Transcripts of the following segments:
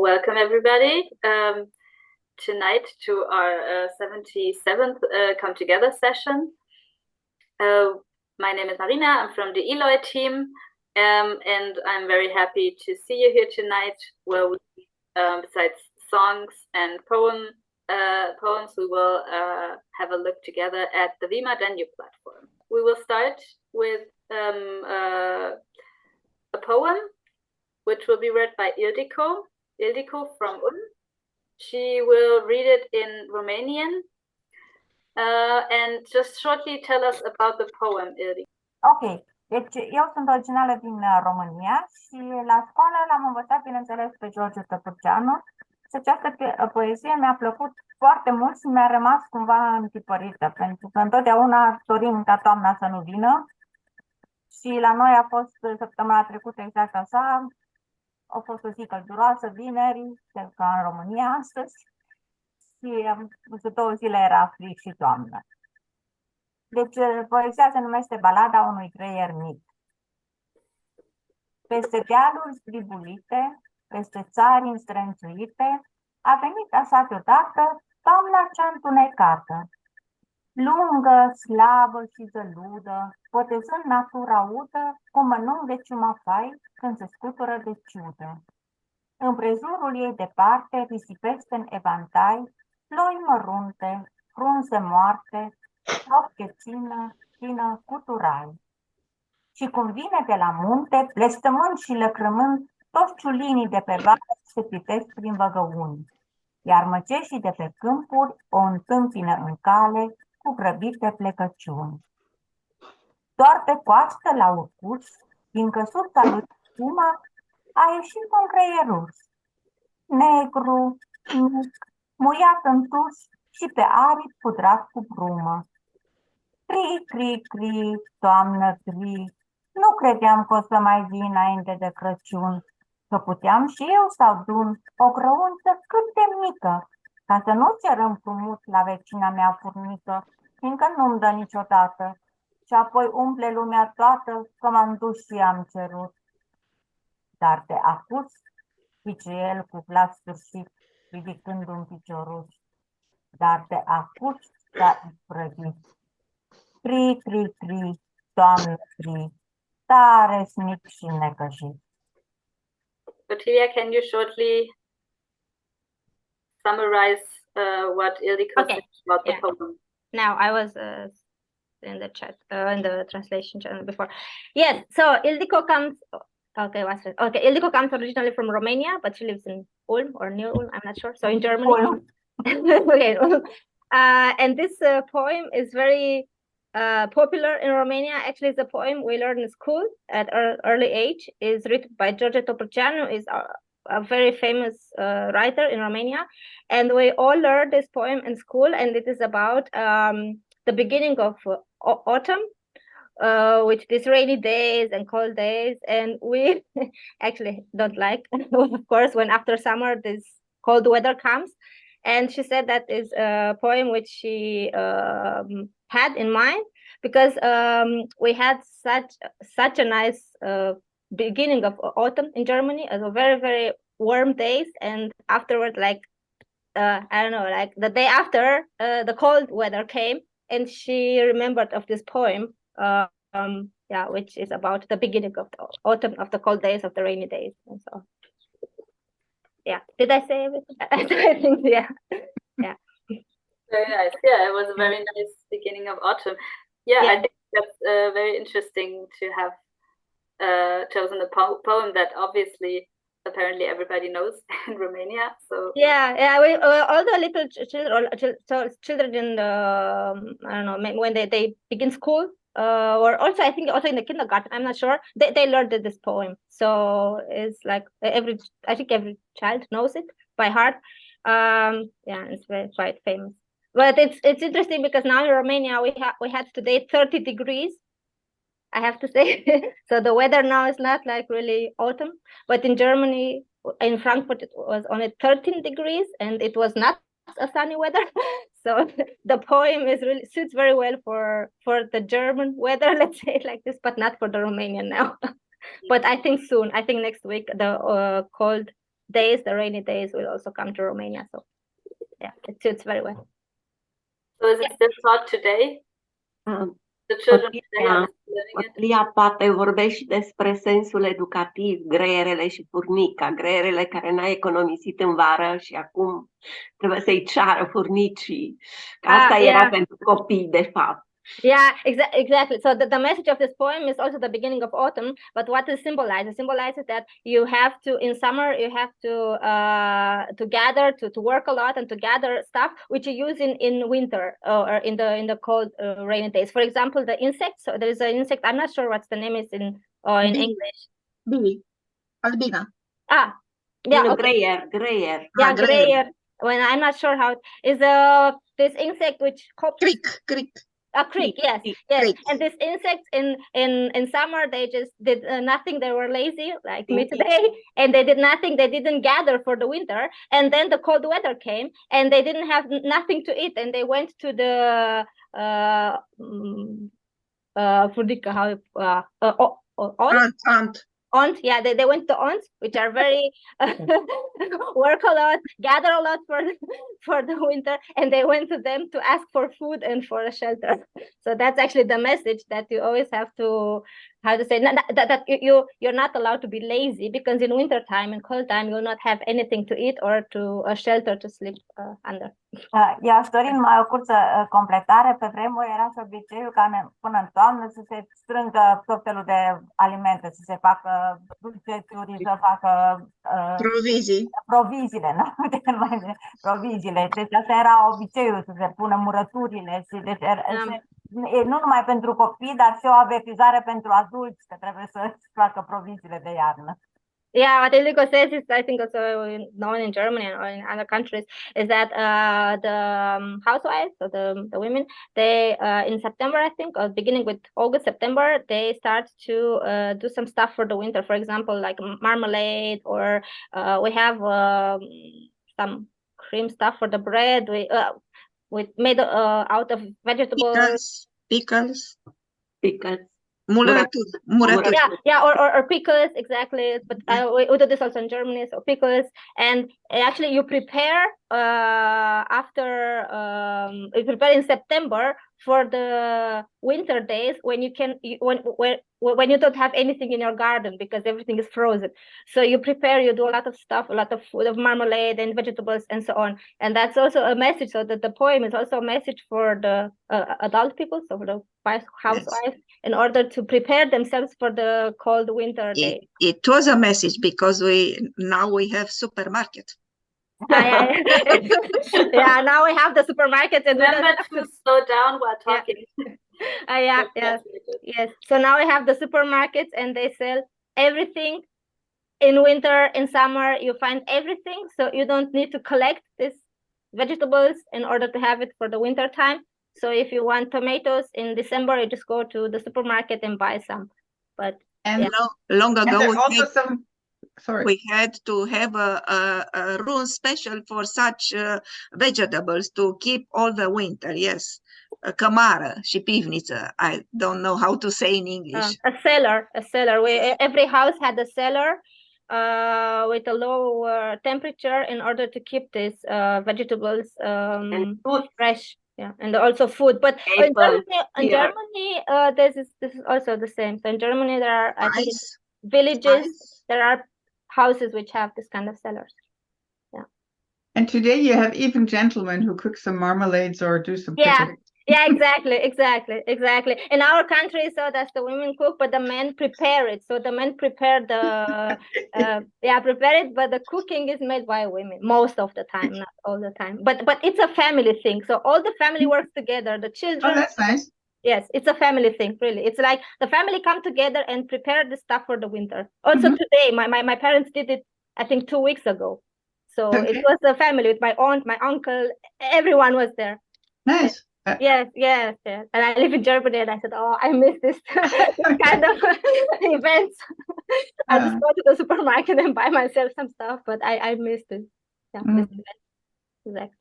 welcome everybody tonight to our 77th Come Together session. My name is Marina, I'm from the Eloy team, and I'm very happy to see you here tonight, where we, besides songs and poems, we will have a look together at the Danube platform. We will start with a poem, which will be read by Ildiko from Ulm. She will read it in Romanian and just shortly tell us about the poem, Ildiko. Ok, deci eu sunt originală din România și la școală l-am învățat, bineînțeles, pe George Tăpârceanu și această poezie mi-a plăcut foarte mult și mi-a rămas cumva întipărită, pentru că întotdeauna dorim ca toamna să nu vină și la noi a fost săptămâna trecută exact așa. A fost o zi călduroasă, vineri, ca în România astăzi, și de 2 zile era frig și toamnă. Deci, poezia se numește Balada unui creier mic. Peste dealuri stribulite, peste țari înstrăințuite, a venit așa deodată toamna cea întunecată. Lungă, slabă și zăludă, potezând natura udă, cum mănânc de ciumafai când se scutură de ciudă. Împrejurul ei departe risipește în evantai ploi mărunte, frunze moarte, floc plină cu turai. Și cum vine de la munte, blestămând și lăcrămând, toți ciulinii de pe vale se pitesc prin văgăuni, iar măceșii de pe câmpuri o întâmpină în cale cu grăbite plecăciuni. Doar pe coastă la urcuș, din căsuța lui Puma, a ieșit un creieruș, negru, mic, muiat în tuș și pe aripi pudrat cu brumă. Cri, cri, cri, toamnă, cri, nu credeam că o să mai vin înainte de Crăciun, că puteam și eu să adun o grăunță cât de mică, ca să nu cer împrumut la vecina mea furnică, fiindcă nu-mi dă niciodată, și apoi umple lumea toată că m-am dus și am cerut. Dar te acuz, zice el cu glas sfârșit, ridicând un picioruș, dar te acuz s-a isprăvit. Cri, cri, cri, Doamne, cri, tare mic și necăjit. Ottilia, can you shortly summarize what Ildiko said about the poem? Now, I was in the chat, in the translation channel before. Yes, so Ildiko comes. Ildiko comes originally from Romania, but she lives in Ulm or near Ulm, I'm not sure. So in Germany. Okay. And this poem is very popular in Romania. Actually, it's a poem we learned in school at early age. It's written by George Tăpârceanu. Is a very famous writer in Romania, and we all learned this poem in school. And it is about the beginning of autumn, with these rainy days and cold days, and we actually don't like, of course, when after summer this cold weather comes. And she said that is a poem which she had in mind because we had such a nice beginning of autumn in Germany, as a very, very warm days, and afterward, like I don't know, like the day after, the cold weather came, and she remembered of this poem, which is about the beginning of the autumn, of the cold days, of the rainy days, and so. Yeah, did I say everything? I think, yeah. Very nice. Yeah, it was a very nice beginning of autumn. Yeah. I think that's very interesting to have chosen a poem that obviously, apparently, everybody knows in Romania. So we all the little children in the I don't know, when they begin school, or also I think also in the kindergarten, I'm not sure, they learned this poem. So it's like I think every child knows it by heart. It's quite famous. But it's interesting because now in Romania we had today 30 degrees, I have to say. So the weather now is not like really autumn, but in Germany, in Frankfurt, it was only 13 degrees, and it was not a sunny weather. So the poem suits very well for the German weather, let's say it like this, but not for the Romanian now. But I think soon, I think next week, the cold days, the rainy days, will also come to Romania. So yeah, it suits very well. So is it still taught today? The children today are still learning it? Otilia poate vorbești și despre sensul educativ, greierele și furnica, greierele care n-a economisit în vară și acum trebuie să-i ceară furnicii. Asta era pentru copii, de fapt. Yeah, exactly. So the message of this poem is also the beginning of autumn, but what it symbolizes? It symbolizes that you have to, in summer, you have to gather, to work a lot and to gather stuff which you use in winter or in the cold rainy days. For example, the insects. So there is an insect. I'm not sure what's the name is in English. Bee. Albina. Ah, yeah, okay. Greyer. Yeah, greyer. When I'm not sure how it is this insect which Cric. A crick, yes. Crick. And these insects in summer, they just did nothing. They were lazy, like me today, and they did nothing. They didn't gather for the winter, and then the cold weather came, and they didn't have nothing to eat, and they went to the Aunt, yeah, they went to aunts, which are very work a lot, gather a lot for the winter, and they went to them to ask for food and for a shelter. So that's actually the message, that you always have to, how to say, that you're not allowed to be lazy, because in winter time, in cold time, you'll not have anything to eat or to a shelter to sleep under. Dorin, mai o curță completare. Pe vremuri era și obiceiul ca până în toamnă să se strângă tot felul de alimente, să se facă dulcețuri, să facă proviziile, nu? Proviziile. Deci asta era obiceiul, să se pună murăturile. Deci nu numai pentru copii, dar și o avertizare pentru adulți, că trebuie să facă proviziile de iarnă. Yeah, what Ildiko says is, I think also known in Germany or in other countries, is that the housewives, or the women, they in September, I think, or beginning with August, September, they start to do some stuff for the winter. For example, like marmalade, or we have some cream stuff for the bread. We made out of vegetables. Pickles. Muraturi. Yeah, or pickles, exactly. But we do this also in Germany, so pickles. And actually, you prepare you prepare in September for the winter days when when you don't have anything in your garden because everything is frozen. So you prepare, you do a lot of stuff, a lot of food, of marmalade and vegetables and so on. And that's also a message. So that the poem is also a message for the adult people, so for the housewives, in order to prepare themselves for the cold winter day. It was a message because now we have supermarket. Yeah, now we have the supermarket, and remember to slow down while talking. Yes. So now we have the supermarkets, and they sell everything. In winter, in summer, you find everything, so you don't need to collect these vegetables in order to have it for the winter time. So if you want tomatoes in December, you just go to the supermarket and buy some. But long ago, we had to have a room special for such vegetables to keep all the winter. Yes, a cămară și pivniță. I don't know how to say in English. A cellar. Every house had a cellar with a low temperature in order to keep these vegetables fresh. Yeah, and also food. But in Germany, this is also the same. So in Germany, there are villages. There are houses which have this kind of cellars. Yeah. And today you have even gentlemen who cook some marmalades or do some cooking. Yeah, exactly. In our country, so that's the women cook, but the men prepare it. So the men prepare prepare it, but the cooking is made by women most of the time, not all the time. But it's a family thing. So all the family works together. The children. Oh, that's nice. Yes, it's a family thing, really. It's like the family come together and prepare the stuff for the winter. Also today, my parents did it, I think 2 weeks ago. So it was a family with my aunt, my uncle, everyone was there. Nice. Yes. And I live in Germany, and I said, oh, I miss this kind of events. I just go to the supermarket and buy myself some stuff, but I missed it. Yeah, this event. Exactly.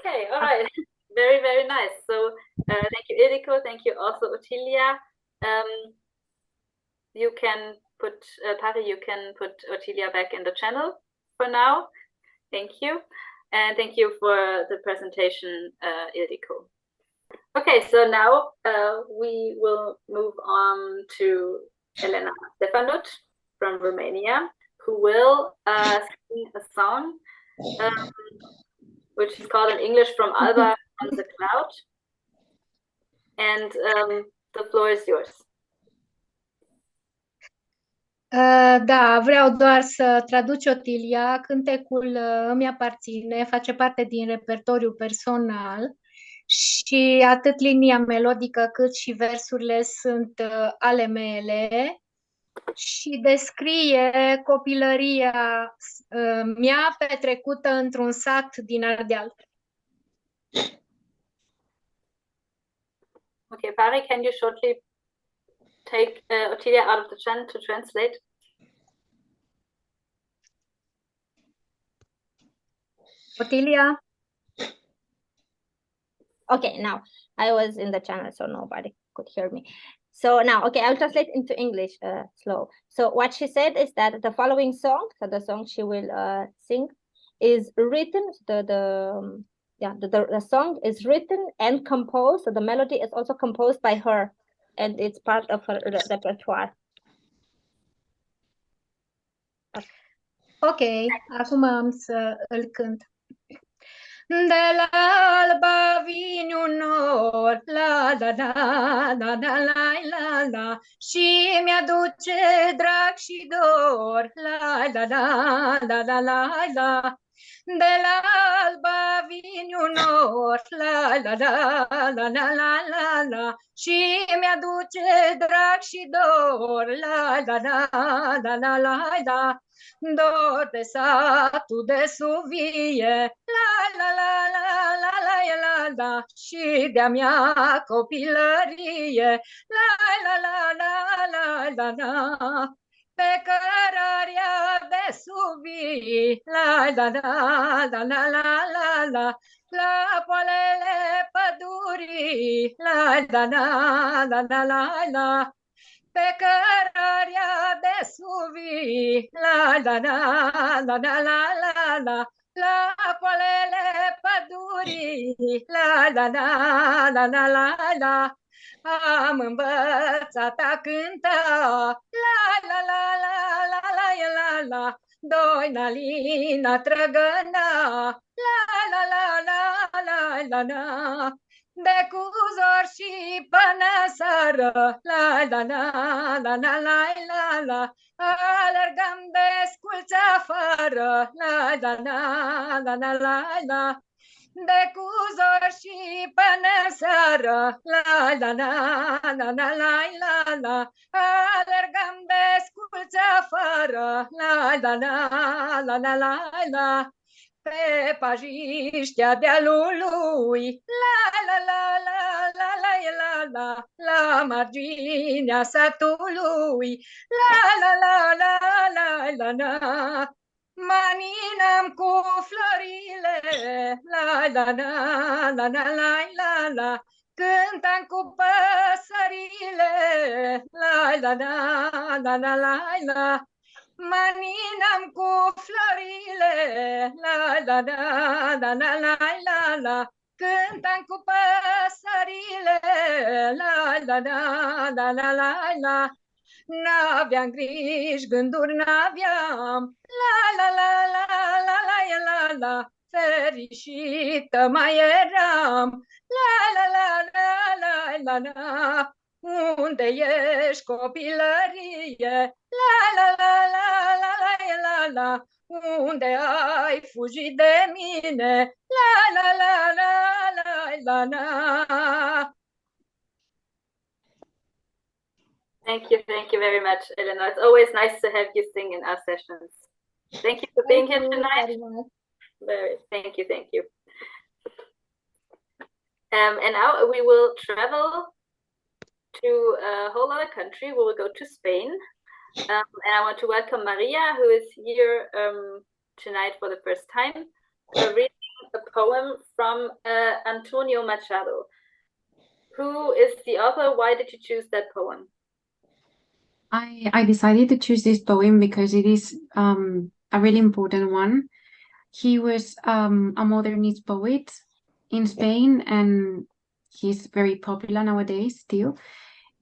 Okay, all right. Very, very nice. So thank you, Ildiko. Thank you also, Otilia. You can put Pari, you can put Ottilia back in the channel for now. Thank you. And thank you for the presentation, Ildiko. Okay, so now we will move on to Elena Stefanut from Romania, who will sing a song, which is called in English From Alba on the Cloud. And the floor is yours. Da, vreau doar să traduci, Otilia. Cântecul îmi aparține, face parte din repertoriu personal și atât linia melodică cât și versurile sunt ale mele și descrie copilăria mea petrecută într-un sat din Ardeal. Okay, Pari, can you shortly take Ottilia out of the channel to translate? Otilia? Okay, now I was in the channel, so nobody could hear me. So now, okay, I'll translate into English slow. So what she said is that the following song, so the song she will sing, is written, the song is written and composed, so the melody is also composed by her, and it's part of her repertoire. Ok, acum am să îl cânt. De la alba vine un nor, la la la la la la la la, și mi-aduce drag și dor, la la la la la la la. De la alba vine un nor, la la la la la la la la, și mi-aduce drag și dor, la la la la la la la. Dor de satul de suvie, la la la la la la la la, și de-a mea copilărie, la la la la la la la. Pe cărarea de suvii, la la la la la la la la, la poalele pădurii, la la la la la la la. Pe cărarea de suvii, la la la la la la la la, la poalele pădurii, la la la la la la la. Am învățat a cânta, la la la la la la la la, doina lina trăgăna, la la la la la la la. De cuzor și până seară, la la la la la la la la, alergăm de sculți afară, la la la la la la la. De cuzor și până seară, la la la la la la la la, alergăm de sculți afară, la la la la la la la. Pe pajiștea dealului, la la la la la la la la, la marginea satului, la la la la la la la. Maninăm cu florile, la la la la la la la la, cântam cu păsările, la la la la la la la. Maninam cu florile, la la la la la la la la, cântam cu păsările, la la la la la la la. N-aveam griji, gânduri n-aveam, la la la la la la la la, fericită mai eram, la la la la la la la. Unde ești copilărie, la la la la la la la la, unde ai fugit de mine, la la la la la la la. Thank you very much, Elena. It's always nice to have you sing in our sessions. Thank you for being here tonight. Thank you. And now we will travel to a whole other country. We will go to Spain. And I want to welcome Maria, who is here tonight for the first time, reading a poem from Antonio Machado. Who is the author? Why did you choose that poem? I decided to choose this poem because it is a really important one. He was a modernist poet in Spain, and he's very popular nowadays still.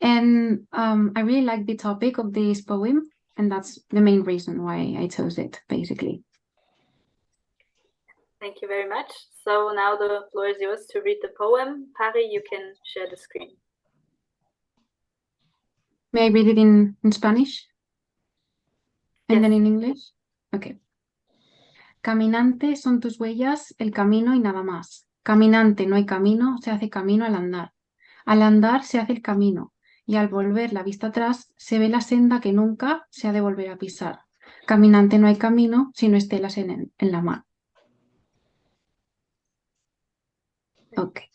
And I really like the topic of this poem, and that's the main reason why I chose it, basically. Thank you very much. So now the floor is yours to read the poem. Pari, you can share the screen. May I read it in Spanish? And then in English? Okay. Caminante son tus huellas, el camino y nada más. Caminante no hay camino, se hace camino al andar. Al andar se hace el camino, y al volver la vista atrás se ve la senda que nunca se ha de volver a pisar. Caminante no hay camino, sino estelas en la mar. Okay.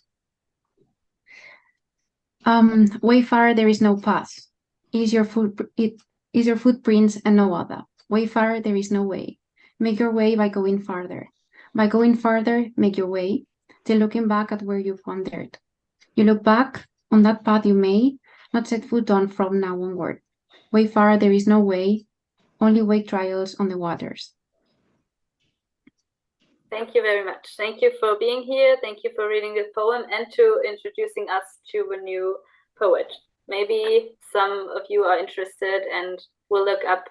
Wayfarer, there is no path. Is your footprints and no other. Wayfarer, there is no way. Make your way by going farther. By going farther, make your way, till looking back at where you've wandered. You look back on that path you may not set foot on from now onward. Wayfarer, there is no way, only wake trials on the waters. Thank you very much. Thank you for being here. Thank you for reading this poem and to introducing us to a new poet. Maybe some of you are interested and will look up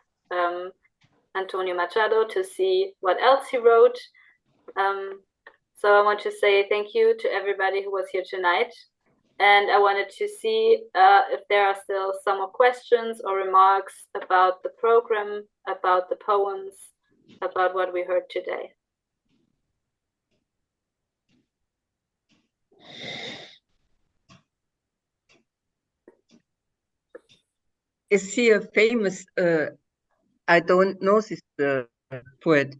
Antonio Machado to see what else he wrote. So I want to say thank you to everybody who was here tonight. And I wanted to see if there are still some more questions or remarks about the program, about the poems, about what we heard today. Is he a famous, I don't know this poet,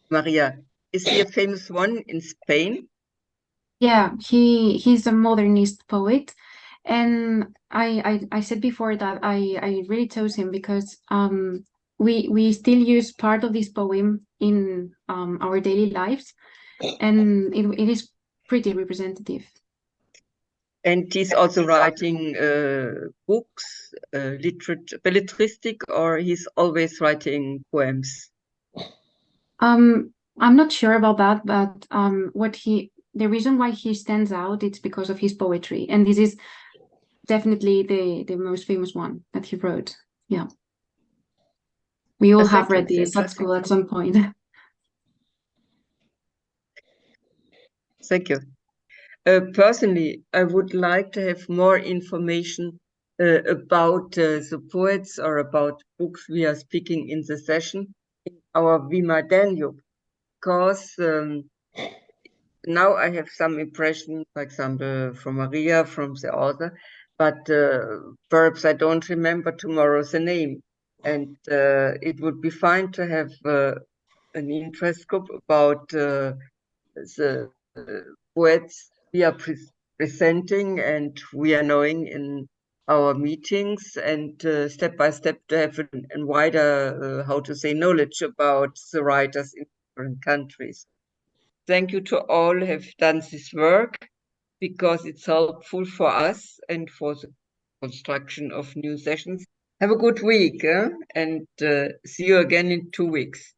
Maria. Is he a famous one in Spain? Yeah, he's a modernist poet. And I said before that I really chose him because we still use part of this poem in our daily lives, and it is pretty representative. And he's also writing books, belletristic, or he's always writing poems? I'm not sure about that, but the reason why he stands out, it's because of his poetry, and this is definitely the most famous one that he wrote. Yeah, we all have read this at school at some point. Thank you. Personally, I would like to have more information about the poets or about books we are speaking in the session in our Vima Danube, because now I have some impression, for example, from Maria, from the author, but perhaps I don't remember tomorrow the name. And it would be fine to have an interest group about the poets we are presenting and we are knowing in our meetings, and step by step to have a wider, knowledge about the writers in different countries. Thank you to all who have done this work, because it's helpful for us and for the construction of new sessions. Have a good week, and see you again in 2 weeks.